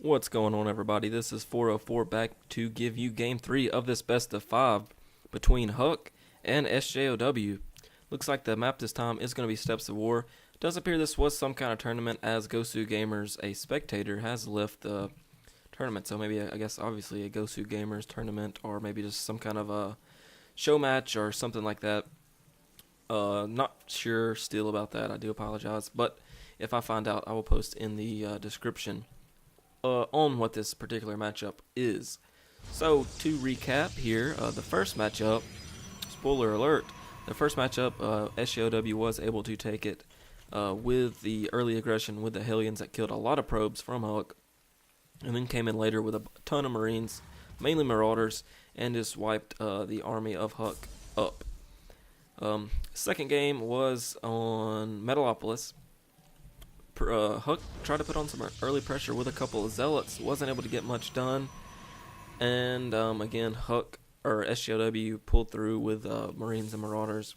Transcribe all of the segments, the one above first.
What's going on, everybody? This is 404 back to give you game 3 of this best of 5 between HuK and SJOW. Looks like the map this time is going to be Steps of War. Does appear this was some kind of tournament, as Gosu Gamers, a spectator, has left the tournament. So maybe, I guess, obviously a Gosu Gamers tournament, or maybe just some kind of a show match or something like that. Not sure still about that. I do apologize. But if I find out, I will post in the description on what this particular matchup is. So to recap here, the first matchup, spoiler alert, the first matchup, SJOW was able to take it with the early aggression with the Hellions that killed a lot of probes from HuK, and then came in later with a ton of Marines, mainly Marauders, and just wiped the army of HuK up. Second game was on Metalopolis. HuK tried to put on some early pressure with a couple of Zealots, wasn't able to get much done, and again HuK or SJOW pulled through with Marines and Marauders,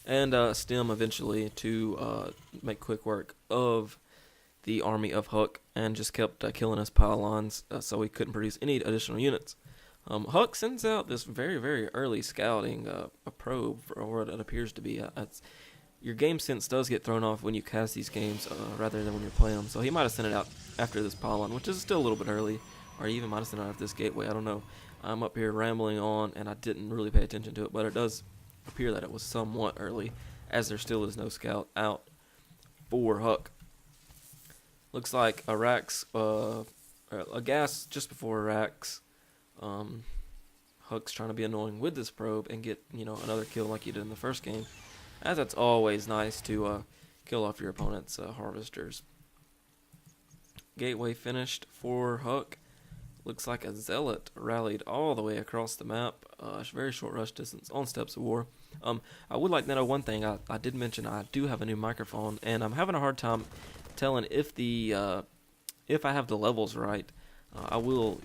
and Stem eventually to make quick work of the army of HuK, and just kept killing us pylons, so we couldn't produce any additional units. HuK sends out this very early scouting a probe, or what it appears to be. Your game sense does get thrown off when you cast these games rather than when you're playing them. So he might have sent it out after this pylon, which is still a little bit early. Or he even might have sent it out after this gateway. I don't know. I'm up here rambling on, and I didn't really pay attention to it. But it does appear that it was somewhat early, as there still is no scout out for HuK. Looks like Iraq's, a gas just before Iraq's. HuK's trying to be annoying with this probe and get, another kill like he did in the first game, as that's always nice to kill off your opponent's harvesters. Gateway finished for HuK. Looks like a Zealot rallied all the way across the map. Very short rush distance on Steps of War. I would like to know one thing. I did mention I do have a new microphone, and I'm having a hard time telling if I have the levels right. I will,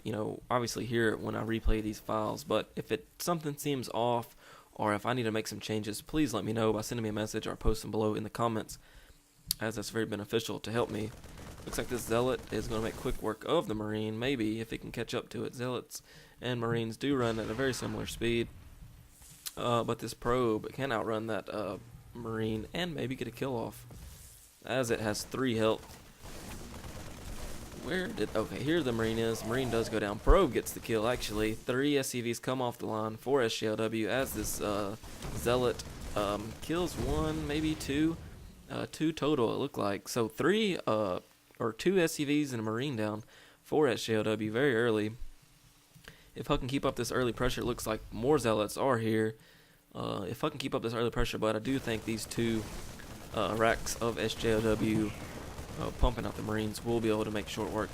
obviously hear it when I replay these files, but if something seems off, or if I need to make some changes, please let me know by sending me a message or post them below in the comments, as that's very beneficial to help me. Looks like this Zealot is going to make quick work of the Marine, maybe, if he can catch up to it. Zealots and Marines do run at a very similar speed, but this probe can outrun that Marine and maybe get a kill off, as it has 3 health. Okay, here the Marine is. Marine does go down. Probe gets the kill, actually. 3 SCVs come off the line for SJOW, as this Zealot kills 1, maybe 2. 2 total, it looked like. So 2 SCVs and a Marine down for SJOW very early. If HuK can keep up this early pressure, it looks like more Zealots are here. If HuK can keep up this early pressure, but I do think these 2 racks of SJOW pumping out the Marines will be able to make short work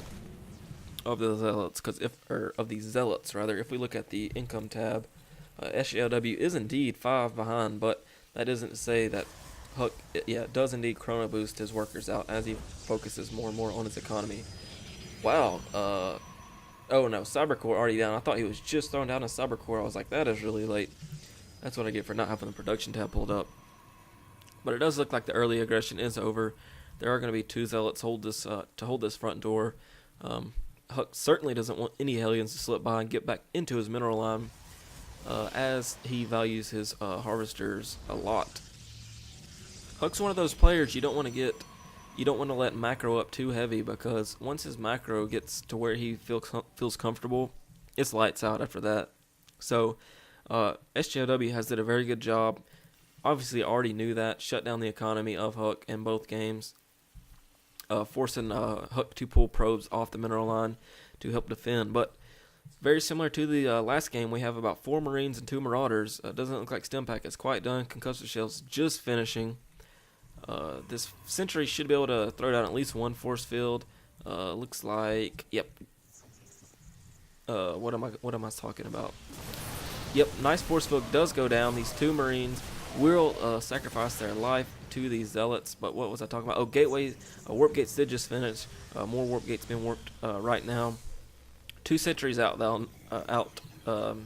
of the Zealots, of these Zealots rather. If we look at the income tab, SJOW is indeed 5 behind, but that isn't to say that HuK, does indeed chrono boost his workers out as he focuses more and more on his economy. Wow. Oh no, Cybercore already down. I thought he was just throwing down a Cybercore. I was like, that is really late. That's what I get for not having the production tab pulled up. But it does look like the early aggression is over. There are going to be 2 Zealots to hold this front door. HuK certainly doesn't want any Hellions to slip by and get back into his mineral line, as he values his harvesters a lot. HuK's one of those players you don't want to let macro up too heavy, because once his macro gets to where he feels comfortable, it's lights out after that. So SJOW has did a very good job. Obviously already knew that, shut down the economy of HuK in both games, forcing HuK to pull probes off the mineral line to help defend. But very similar to the last game, we have about 4 Marines and 2 Marauders. Doesn't look like Stem Pack is quite done. Concussive Shells just finishing. This Sentry should be able to throw down at least 1 force field. Looks like, yep. What am I talking about? Yep, nice force field does go down. These 2 Marines will sacrifice their life to these Zealots. But what was I talking about? Oh, gateway. Warp gates did just finish. More warp gates being warped right now. 2 sentries out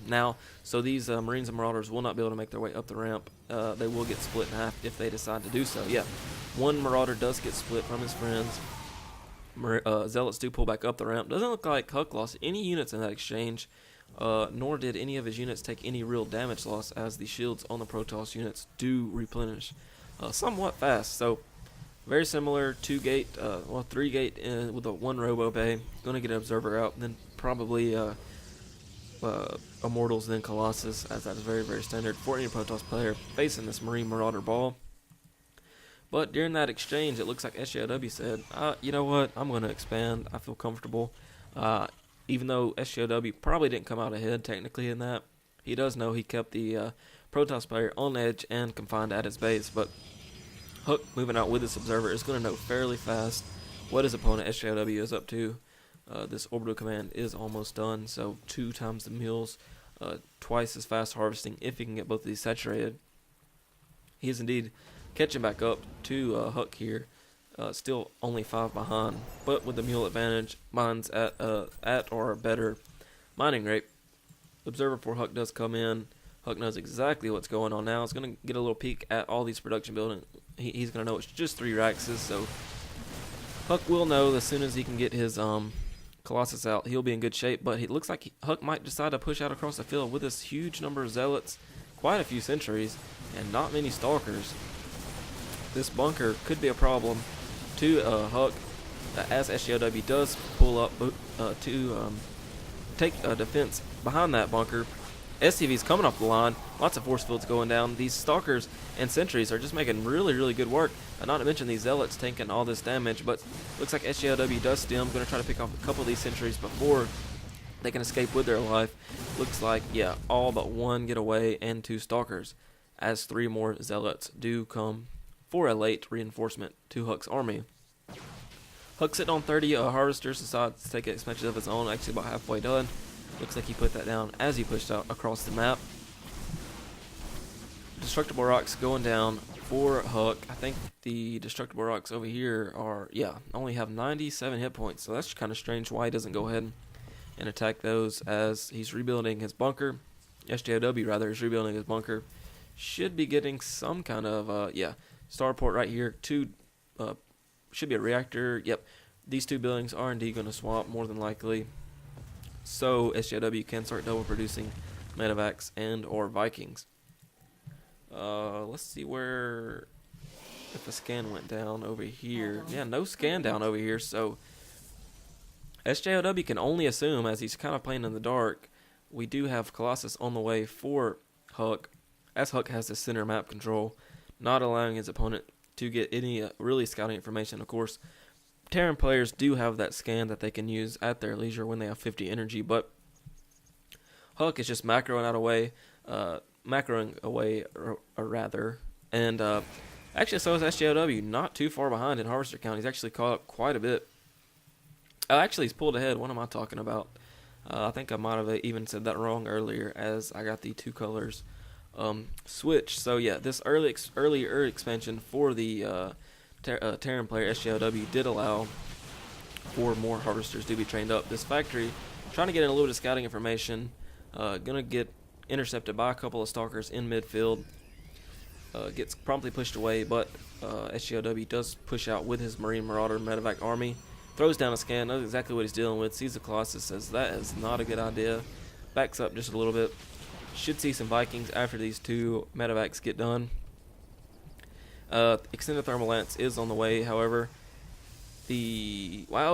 now, so these Marines and Marauders will not be able to make their way up the ramp. They will get split in half if they decide to do so. Yeah, 1 Marauder does get split from his friends. Zealots do pull back up the ramp. Doesn't look like HuK lost any units in that exchange, nor did any of his units take any real damage loss, as the shields on the Protoss units do replenish somewhat fast. So very similar, 3 gate with a 1 Robo Bay. Going to get an Observer out, then probably Immortals, then Colossus, as that is very, very standard for any Protoss player facing this Marine Marauder ball. But during that exchange, it looks like SJW said, you know what, I'm going to expand. I feel comfortable. Even though SJW probably didn't come out ahead technically in that, he does know he kept the Protoss player on edge and confined at his base. But HuK, moving out with this Observer, is going to know fairly fast what his opponent SJW is up to. This orbital command is almost done, so 2 times the mules, twice as fast harvesting if he can get both of these saturated. He is indeed catching back up to HuK here, still only 5 behind, but with the mule advantage, mines at or a better mining rate. Observer for HuK does come in. HuK knows exactly what's going on now. He's going to get a little peek at all these production buildings. He's going to know it's just 3 Raxes, so HuK will know as soon as he can get his Colossus out, he'll be in good shape. But it looks like HuK might decide to push out across the field with this huge number of Zealots, quite a few sentries, and not many Stalkers. This bunker could be a problem to HuK, as SJW does pull up to take a defense behind that bunker. SCV's coming off the line, lots of force fields going down. These Stalkers and sentries are just making really, really good work. Not to mention these Zealots taking all this damage, but looks like SJW does stem. Going to try to pick off a couple of these sentries before they can escape with their life. Looks like, yeah, all but 1 get away and 2 Stalkers, as 3 more Zealots do come for a late reinforcement to HuK's army. HuK sitting on 30 Harvesters, decides to take an expansion of his own, actually about halfway done. Looks like he put that down as he pushed out across the map. Destructible Rocks going down for HuK. I think the Destructible Rocks over here are, only have 97 hit points, so that's kind of strange why he doesn't go ahead and attack those, as he's rebuilding his bunker. SJW, rather, is rebuilding his bunker. Should be getting some kind of, starport right here. 2, should be a reactor. Yep, these 2 buildings are indeed going to swap, more than likely. So SJW can start double producing Medevacs and or Vikings. Let's see if a scan went down over here. Yeah, no scan down over here, so SJW can only assume, as he's kind of playing in the dark, we do have Colossus on the way for HuK, as HuK has the center map control, not allowing his opponent to get any really scouting information. Of course, Terran players do have that scan that they can use at their leisure when they have 50 energy, but HuK is just macroing away, and actually so is SJW, not too far behind in Harvester count. He's actually caught up quite a bit. Actually, he's pulled ahead. What am I talking about? I think I might have even said that wrong earlier, as I got the 2 colors switched. So yeah, this earlier expansion for the Terran player SJW did allow for more Harvesters to be trained up. This factory, trying to get in a little bit of scouting information, gonna get intercepted by a couple of Stalkers in midfield. Gets promptly pushed away, but SJW does push out with his Marine Marauder Medevac army. Throws down a scan, knows exactly what he's dealing with, sees the Colossus, says that is not a good idea. Backs up just a little bit. Should see some Vikings after these 2 Medevacs get done. Extended Thermal Lance is on the way, however. So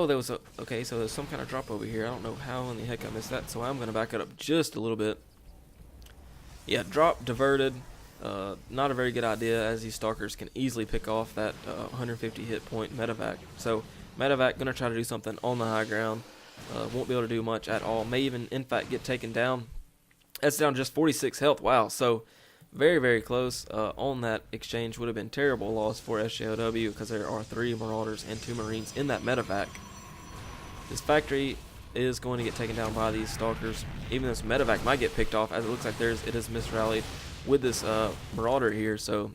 there's some kind of drop over here. I don't know how in the heck I missed that, so I'm going to back it up just a little bit. Yeah, drop diverted. Not a very good idea, as these Stalkers can easily pick off that 150 hit point Medevac. So Medevac going to try to do something on the high ground. Won't be able to do much at all. May even, in fact, get taken down. That's down just 46 health. Wow, so very, very close on that exchange. Would have been terrible loss for SJW, because there are 3 Marauders and 2 Marines in that Medevac. This factory is going to get taken down by these Stalkers. Even this Medevac might get picked off, as it looks like it is misrallied with this Marauder here. So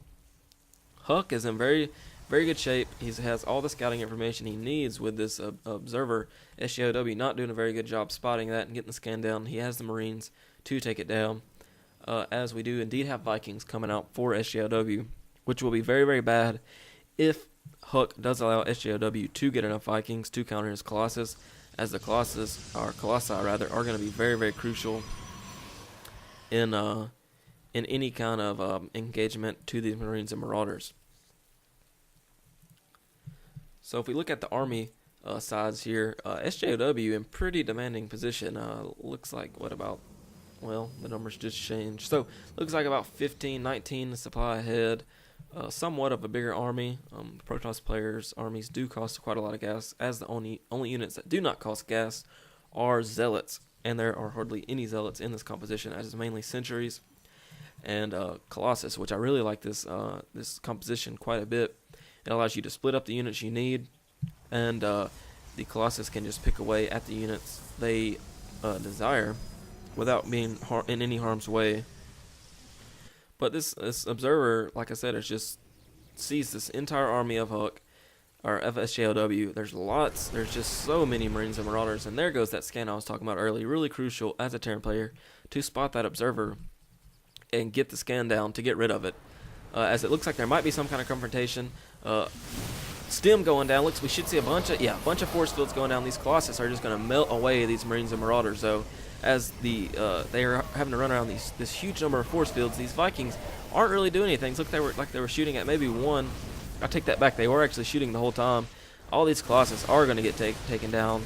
HuK is in very, very good shape. He has all the scouting information he needs with this Observer. SJW not doing a very good job spotting that and getting the scan down. He has the Marines to take it down. As we do indeed have Vikings coming out for SJW, which will be very, very bad if HuK does allow SJOW to get enough Vikings to counter his Colossus, as the Colossi rather, are going to be very, very crucial in any kind of engagement to these Marines and Marauders. So if we look at the Army sides here, SJOW in pretty demanding position. Looks like well, the numbers just changed. So looks like about 15, 19 supply ahead. Somewhat of a bigger army. Protoss players' armies do cost quite a lot of gas, as the only units that do not cost gas are Zealots, and there are hardly any Zealots in this composition, as it's mainly Centuries and Colossus, which I really like this composition quite a bit. It allows you to split up the units you need, and the Colossus can just pick away at the units they desire without being in any harm's way. But this observer, like I said, sees this entire army of HuK, or of SJOW. There's just so many Marines and Marauders, and there goes that scan I was talking about earlier. Really crucial as a Terran player to spot that observer and get the scan down to get rid of it. As it looks like there might be some kind of confrontation. Stem going down. We should see a bunch of force fields going down. These Colossus are just going to melt away these Marines and Marauders, though, as they are having to run around this huge number of force fields. These Vikings aren't really doing anything. It looked like they were shooting at maybe one. I take that back. They were actually shooting the whole time. All these Colossus are going to get taken down.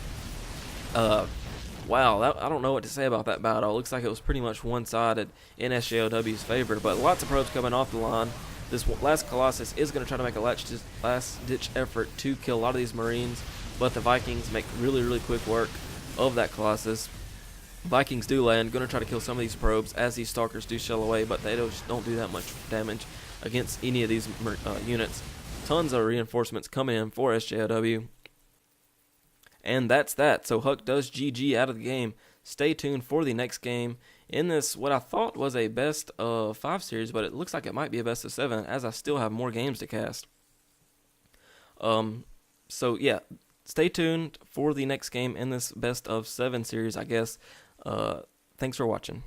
Wow, I don't know what to say about that battle. It looks like it was pretty much one-sided in SJOW's favor, but lots of probes coming off the line. This last Colossus is going to try to make a last-ditch effort to kill a lot of these Marines, but the Vikings make really, really quick work of that Colossus. Vikings do land, going to try to kill some of these probes as these Stalkers do shell away, but they don't do that much damage against any of these units. Tons of reinforcements coming in for SJOW. And that's that. So HuK does GG out of the game. Stay tuned for the next game in this, what I thought was a best of 5 series, but it looks like it might be a best of 7, as I still have more games to cast. So yeah, stay tuned for the next game in this best of 7 series, I guess. Thanks for watching.